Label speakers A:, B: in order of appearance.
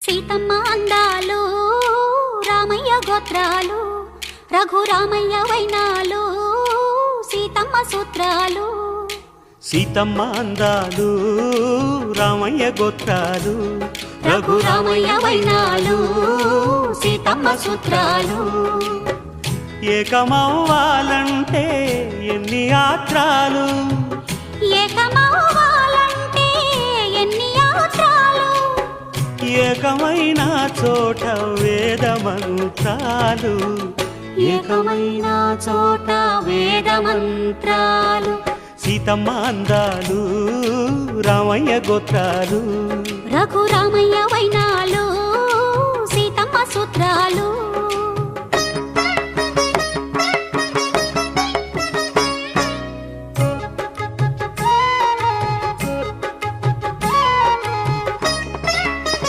A: సీతమ్మ అందాలు రామయ్య గోత్రాలు రఘురామయ్య వైనాలు సీతమ్మ సూత్రాలు.
B: సీతమ్మ అందాలు రామయ్య గోత్రాలు
A: రఘురామయ్య వైనాలు సీతమ్మ సూత్రాలు.
B: ఏకమవ్వాలంటే ఎన్ని యాత్రాలు,
A: ఏకమవ్వాలంటే ఎన్ని యాత్రాలు,
B: ఏకమైన చోట వేద మంత్రాలు,
A: ఏకమైన చోట వేద మంత్రాలు.
B: సీతమ్మ అందాలు రామయ్య గోత్రాలు
A: రఘురామయ్య